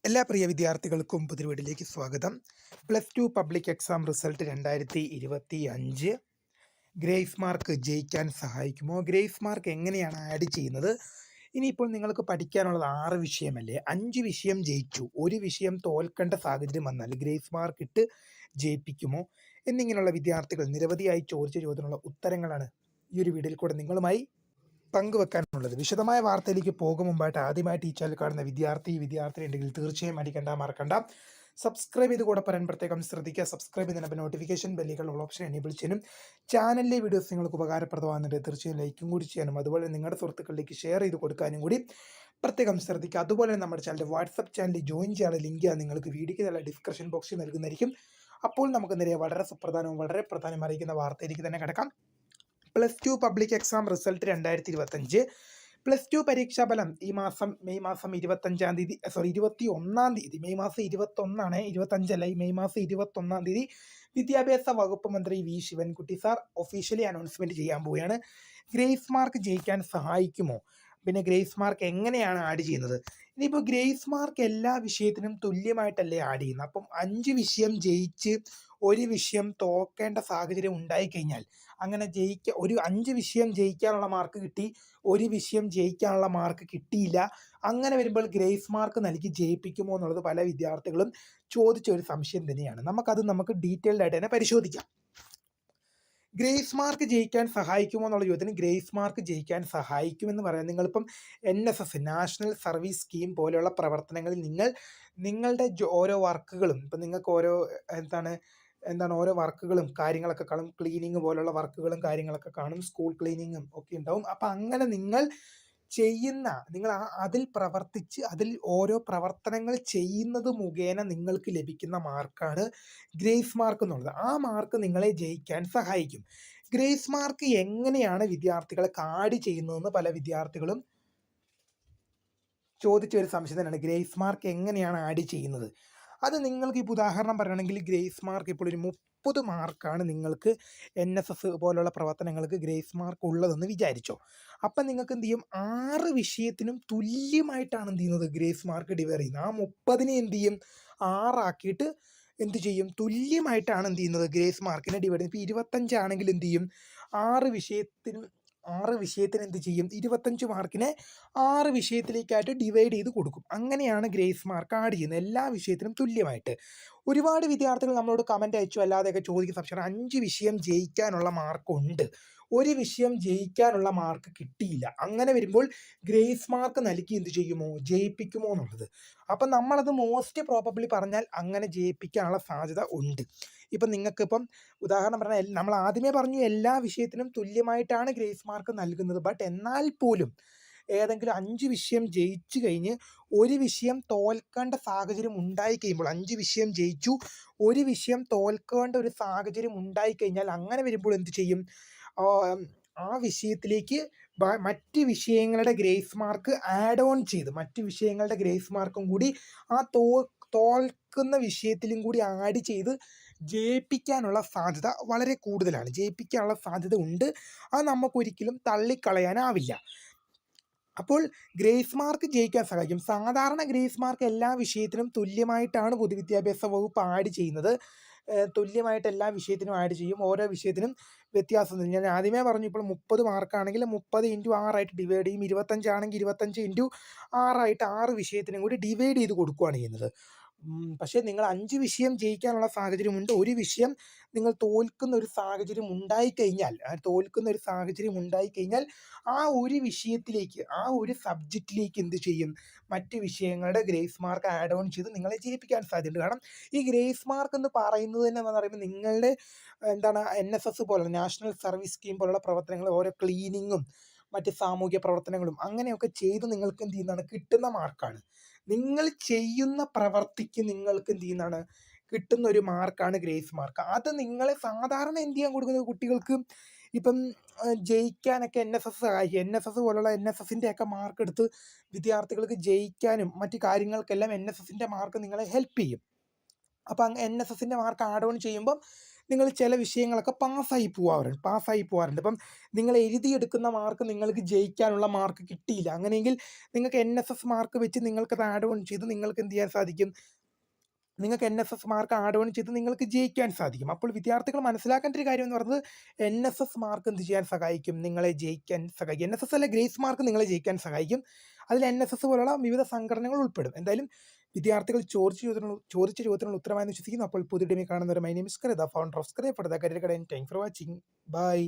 എല്ലാ പ്രിയ വിദ്യാർത്ഥികൾക്കും പുതിയ വീഡിയോയിലേക്ക് സ്വാഗതം. +2 public exam result 2025 grace mark ജയിക്കാൻ സഹായിക്കുമോ? ഗ്രേസ് മാർക്ക് എങ്ങനെയാണ് ആഡ് ചെയ്യുന്നത്? ഇനിയിപ്പോൾ നിങ്ങൾക്ക് പഠിക്കാനുള്ളത് 6 വിഷയമല്ലേ? 5 വിഷയം ജയിച്ചു, ഒരു വിഷയം തോൽക്കേണ്ട സാഹചര്യം വന്നാൽ ഗ്രേസ് മാർക്ക് ഇട്ട് ജയിപ്പിക്കുമോ എന്നിങ്ങനെയുള്ള വിദ്യാർത്ഥികൾ നിരവധിയായി ചോദിച്ച ചോദ്യത്തിനുള്ള ഉത്തരങ്ങളാണ് ഈ ഒരു വീഡിയോയിൽ കൂടെ നിങ്ങളുമായി പങ്കുവെക്കാനുള്ളത്. വിശദമായ വാർത്തയിലേക്ക് പോകും മുമ്പായിട്ട് ആദ്യമായിട്ട് ഈ ചാനൽ കാണുന്ന വിദ്യാർത്ഥി ഉണ്ടെങ്കിൽ തീർച്ചയായും മറക്കണ്ട സബ്സ്ക്രൈബ് ചെയ്ത് കൂടെ പറയാൻ പ്രത്യേകം ശ്രദ്ധിക്കുക. സബ്സ്ക്രൈബ് ചെയ്യുന്നതിന് നോട്ടിഫിക്കേഷൻ ബെല്ലുകളുള്ള ഓപ്ഷൻ എനേബിൾ ചെയ്യാനും ചാനലിലെ വീഡിയോസ് നിങ്ങൾക്ക് ഉപകാരപ്രദമാകുന്നുണ്ട് തീർച്ചയായും ലൈക്കും കൂടി ചെയ്യാനും അതുപോലെ നിങ്ങളുടെ സുഹൃത്തുക്കളിലേക്ക് ഷെയർ ചെയ്ത് കൊടുക്കാനും കൂടി പ്രത്യേകം ശ്രദ്ധിക്കുക. അതുപോലെ നമ്മുടെ ചാനൽ വാട്സപ്പ് ചാനലിൽ ജോയിൻ ചെയ്യാനുള്ള ലിങ്ക് നിങ്ങൾക്ക് വീഡിയോയ്ക്ക് നല്ല ഡിസ്ക്രിപ്ഷൻ ബോക്സിൽ നൽകുന്നതായിരിക്കും. അപ്പോൾ നമുക്ക് നേരെ വളരെ സുപ്രധാനവും വളരെ പ്രധാനം അറിയിക്കുന്ന വാർത്തയിലേക്ക് തന്നെ കിടക്കാം. +2 പബ്ലിക് എക്സാം റിസൾട്ട് 2025 +2 പരീക്ഷാ ഫലം ഈ മാസം മെയ് മാസം 21-ാം തീയതി മെയ് മാസം 21 25 മെയ് മാസം 21-ാം തീയതി വിദ്യാഭ്യാസ വകുപ്പ് മന്ത്രി V Sivankutty sir officially announcement ചെയ്യാൻ പോവുകയാണ്. ഗ്രേസ് മാർക്ക് ജയിക്കാൻ സഹായിക്കുമോ? പിന്നെ ഗ്രേസ് മാർക്ക് എങ്ങനെയാണ് ആഡ് ചെയ്യുന്നത്? ഇനിയിപ്പോൾ ഗ്രേസ് മാർക്ക് എല്ലാ വിഷയത്തിനും തുല്യമായിട്ടല്ലേ ആഡ് ചെയ്യുന്നത്. അപ്പം 5 വിഷയം ജയിച്ച് ഒരു വിഷയം തോക്കേണ്ട സാഹചര്യം ഉണ്ടായിക്കഴിഞ്ഞാൽ അങ്ങനെ ഒരു 5 വിഷയം ജയിക്കാനുള്ള മാർക്ക് കിട്ടി, ഒരു വിഷയം ജയിക്കാനുള്ള മാർക്ക് കിട്ടിയില്ല, അങ്ങനെ വരുമ്പോൾ ഗ്രേസ് മാർക്ക് നൽകി ജയിപ്പിക്കുമോ എന്നുള്ളത് പല വിദ്യാർത്ഥികളും ചോദിച്ച ഒരു സംശയം തന്നെയാണ്. നമുക്ക് ഡീറ്റെയിൽഡ് ആയിട്ട് തന്നെ പരിശോധിക്കാം. ഗ്രേസ് മാർക്ക് ജയിക്കാൻ സഹായിക്കുമോ എന്നുള്ള ചോദ്യത്തിന് ഗ്രേസ് മാർക്ക് ജയിക്കാൻ സഹായിക്കുമെന്ന് പറയാം. നിങ്ങളിപ്പം NSS നാഷണൽ സർവീസ് സ്കീം പോലെയുള്ള പ്രവർത്തനങ്ങളിൽ നിങ്ങളുടെ ഓരോ വർക്കുകളും ഇപ്പം നിങ്ങൾക്ക് ഓരോ വർക്കുകളും കാര്യങ്ങളൊക്കെ കാണും. ക്ലീനിങ് പോലുള്ള വർക്കുകളും കാര്യങ്ങളൊക്കെ കാണും, സ്കൂൾ ക്ലീനിങ്ങും ഒക്കെ ഉണ്ടാവും. അപ്പം അങ്ങനെ നിങ്ങൾ അതിൽ പ്രവർത്തിച്ച് അതിൽ ഓരോ പ്രവർത്തനങ്ങൾ ചെയ്യുന്നത് മുഖേന നിങ്ങൾക്ക് ലഭിക്കുന്ന മാർക്കാണ് ഗ്രേസ് മാർക്ക് എന്നുള്ളത്. ആ മാർക്ക് നിങ്ങളെ ജയിക്കാൻ സഹായിക്കും. ഗ്രേസ് മാർക്ക് എങ്ങനെയാണ് വിദ്യാർത്ഥികളെ ആഡ് ചെയ്യുന്നതെന്ന് പല വിദ്യാർത്ഥികളും ചോദിച്ച ഒരു സംശയം തന്നെയാണ്. ഗ്രേസ് മാർക്ക് എങ്ങനെയാണ് ആഡ് ചെയ്യുന്നത്? അത് നിങ്ങൾക്ക് ഇപ്പോൾ ഉദാഹരണം പറയുകയാണെങ്കിൽ ഗ്രേസ് മാർക്ക് ഇപ്പോൾ ഒരു 30 മാർക്കാണ് നിങ്ങൾക്ക് NSS പോലുള്ള പ്രവർത്തനങ്ങൾക്ക് ഗ്രേസ് മാർക്ക് ഉള്ളതെന്ന് വിചാരിച്ചോ. അപ്പം നിങ്ങൾക്ക് എന്ത് ചെയ്യും, 6 വിഷയത്തിനും തുല്യമായിട്ടാണ് എന്ത് ചെയ്യുന്നത് ഗ്രേസ് മാർക്ക് ഡിവൈഡ് ചെയ്യുന്നത്. ആ 30നെ എന്ത് ചെയ്യും, 6 ആക്കിയിട്ട് എന്ത് ചെയ്യും, തുല്യമായിട്ടാണ് എന്ത് ചെയ്യുന്നത് ഗ്രേസ് മാർക്കിനെ ഡിവൈഡ് ചെയ്യുന്നത്. ഇപ്പോൾ 25 ആണെങ്കിൽ എന്ത് ചെയ്യും, 6 വിഷയത്തിന് എന്ത് ചെയ്യും, 25 മാർക്കിനെ 6 വിഷയത്തിലേക്കായിട്ട് ഡിവൈഡ് ചെയ്ത് കൊടുക്കും. അങ്ങനെയാണ് ഗ്രേസ് മാർക്ക് ആഡ് ചെയ്യുന്നത് എല്ലാ വിഷയത്തിനും തുല്യമായിട്ട്. ഒരുപാട് വിദ്യാർത്ഥികൾ നമ്മളോട് കമൻറ്റ് അയച്ചു അല്ലാതെയൊക്കെ ചോദിക്കുന്ന സംശയം, 5 വിഷയം ജയിക്കാനുള്ള മാർക്കുണ്ട്, ഒരു വിഷയം ജയിക്കാനുള്ള മാർക്ക് കിട്ടിയില്ല, അങ്ങനെ വരുമ്പോൾ ഗ്രേസ് മാർക്ക് നൽകി എന്ത് ചെയ്യുമോ, ജയിപ്പിക്കുമോ എന്നുള്ളത്. അപ്പം നമ്മളത് മോസ്റ്റ് പ്രോബബ്ലി പറഞ്ഞാൽ അങ്ങനെ ജയിപ്പിക്കാനുള്ള സാധ്യത ഉണ്ട്. ഇപ്പം നിങ്ങൾക്കിപ്പം ഉദാഹരണം പറഞ്ഞാൽ നമ്മൾ ആദ്യമേ പറഞ്ഞു എല്ലാ വിഷയത്തിനും തുല്യമായിട്ടാണ് ഗ്രേസ് മാർക്ക് നൽകുന്നത്. ബട്ട് എന്നാൽ പോലും ഏതെങ്കിലും 5 വിഷയം ജയിച്ചു കഴിഞ്ഞ് ഒരു വിഷയം തോൽക്കേണ്ട സാഹചര്യം ഉണ്ടായിക്കഴിയുമ്പോൾ, 5 വിഷയം ജയിച്ചു ഒരു വിഷയം തോൽക്കേണ്ട ഒരു സാഹചര്യം ഉണ്ടായിക്കഴിഞ്ഞാൽ അങ്ങനെ വരുമ്പോൾ എന്ത് ചെയ്യും, ആ വിഷയത്തിലേക്ക് മറ്റ് വിഷയങ്ങളുടെ ഗ്രേസ് മാർക്ക് ആഡ് ഓൺ ചെയ്ത് മറ്റ് വിഷയങ്ങളുടെ ഗ്രേസ് മാർക്കും കൂടി ആ തോൽക്കുന്ന വിഷയത്തിലും കൂടി ആഡ് ചെയ്ത് ജയിപ്പിക്കാനുള്ള സാധ്യത വളരെ കൂടുതലാണ്. ജയിപ്പിക്കാനുള്ള സാധ്യത ഉണ്ട്, അത് നമുക്കൊരിക്കലും തള്ളിക്കളയാനാവില്ല. അപ്പോൾ ഗ്രേസ് മാർക്ക് ജയിക്കാൻ സഹായിക്കും. സാധാരണ ഗ്രേസ് മാർക്ക് എല്ലാ വിഷയത്തിനും തുല്യമായിട്ടാണ് പൊതുവിദ്യാഭ്യാസ വകുപ്പ് ആഡ് ചെയ്യുന്നത്. തുല്യമായിട്ട് എല്ലാ വിഷയത്തിനും ആഡ് ചെയ്യും. ഓരോ വിഷയത്തിനും വ്യത്യാസം. ഞാൻ ആദ്യമേ പറഞ്ഞു, ഇപ്പോൾ 30 മാർക്കാണെങ്കിൽ 30 × 6 ആയിട്ട് ഡിവൈഡ് ചെയ്യും. 25 ആണെങ്കിൽ 25 × 6 ആയിട്ട് 6 വിഷയത്തിനും കൂടി ഡിവൈഡ് ചെയ്ത് കൊടുക്കുകയാണ് ചെയ്യുന്നത്. പക്ഷേ നിങ്ങൾ 5 വിഷയം ജയിക്കാനുള്ള സാഹചര്യമുണ്ട്, ഒരു വിഷയം നിങ്ങൾ തോൽക്കുന്ന ഒരു സാഹചര്യം ഉണ്ടായിക്കഴിഞ്ഞാൽ ആ ഒരു വിഷയത്തിലേക്ക്, ആ ഒരു സബ്ജക്റ്റിലേക്ക് എന്ത് ചെയ്യും, മറ്റ് വിഷയങ്ങളുടെ ഗ്രേസ് മാർക്ക് ആഡ് ഓൺ ചെയ്ത് നിങ്ങളെ ജയിപ്പിക്കാൻ സാധ്യതയുണ്ട്. കാരണം ഈ ഗ്രേസ് മാർക്ക് എന്ന് പറയുന്നത് തന്നെ എന്ന് പറയുമ്പോൾ നിങ്ങളുടെ NSS പോലുള്ള നാഷണൽ സർവീസ് സ്കീം പോലുള്ള പ്രവർത്തനങ്ങൾ, ഓരോ ക്ലീനിങ്ങും മറ്റ് സാമൂഹ്യ പ്രവർത്തനങ്ങളും അങ്ങനെയൊക്കെ ചെയ്ത് നിങ്ങൾക്ക് എന്ത് ചെയ്യുന്നതാണ്, കിട്ടുന്ന മാർക്കാണ്. നിങ്ങൾ ചെയ്യുന്ന പ്രവർത്തിക്ക് നിങ്ങൾക്ക് എന്ത് ചെയ്യുന്നതാണ്, കിട്ടുന്ന ഒരു മാർക്കാണ് ഗ്രേസ് മാർക്ക്. അത് നിങ്ങളെ സാധാരണ എന്ത് ചെയ്യാൻ കൊടുക്കുന്നത്, കുട്ടികൾക്ക് ഇപ്പം ജയിക്കാനൊക്കെ NSS സഹായിക്കും. NSS പോലുള്ള NSSൻ്റെ ഒക്കെ മാർക്ക് എടുത്ത് വിദ്യാർത്ഥികൾക്ക് ജയിക്കാനും മറ്റു കാര്യങ്ങൾക്കെല്ലാം NSSൻ്റെ മാർക്ക് നിങ്ങളെ ഹെൽപ്പ് ചെയ്യും. അപ്പം NSSൻ്റെ മാർക്ക് ആഡ് ഓൺ ചെയ്യുമ്പം നിങ്ങൾ ചില വിഷയങ്ങളൊക്കെ പാസ്സായി പോവാറുണ്ട്. ഇപ്പം നിങ്ങൾ എഴുതിയെടുക്കുന്ന മാർക്ക് നിങ്ങൾക്ക് ജയിക്കാനുള്ള മാർക്ക് കിട്ടിയില്ല. അങ്ങനെയെങ്കിൽ നിങ്ങൾക്ക് NSS മാർക്ക് വെച്ച് നിങ്ങൾക്കത് ആഡ് ഓൺ ചെയ്ത് നിങ്ങൾക്ക് എന്ത് ചെയ്യാൻ സാധിക്കും? നിങ്ങൾക്ക് NSS മാർക്ക് ആഡ് ഓൺ ചെയ്ത് നിങ്ങൾക്ക് ജയിക്കാൻ സാധിക്കും. അപ്പോൾ വിദ്യാർത്ഥികൾ മനസ്സിലാക്കേണ്ട ഒരു കാര്യം എന്ന് പറയുന്നത് NSS മാർക്ക് എന്ത് ചെയ്യാൻ സഹായിക്കും? നിങ്ങളെ ജയിക്കാൻ സഹായിക്കും. NSS അല്ല, ഗ്രേസ് മാർക്ക് നിങ്ങളെ ജയിക്കാൻ സഹായിക്കും. അതിൽ NSS പോലുള്ള വിവിധ സംഘടനകൾ ഉൾപ്പെടും. എന്തായാലും വിദ്യാർത്ഥികൾ ചോദിച്ച ചോദ്യത്തിനുള്ള ഉത്തരമായെന്ന് വിശ്വസിക്കുന്നു. അപ്പോൾ പുതിയ ടീമിൽ കാണുന്നവരെ, my name is Kariya, the founder of Scaria for the career guide. Thanks for watching. By.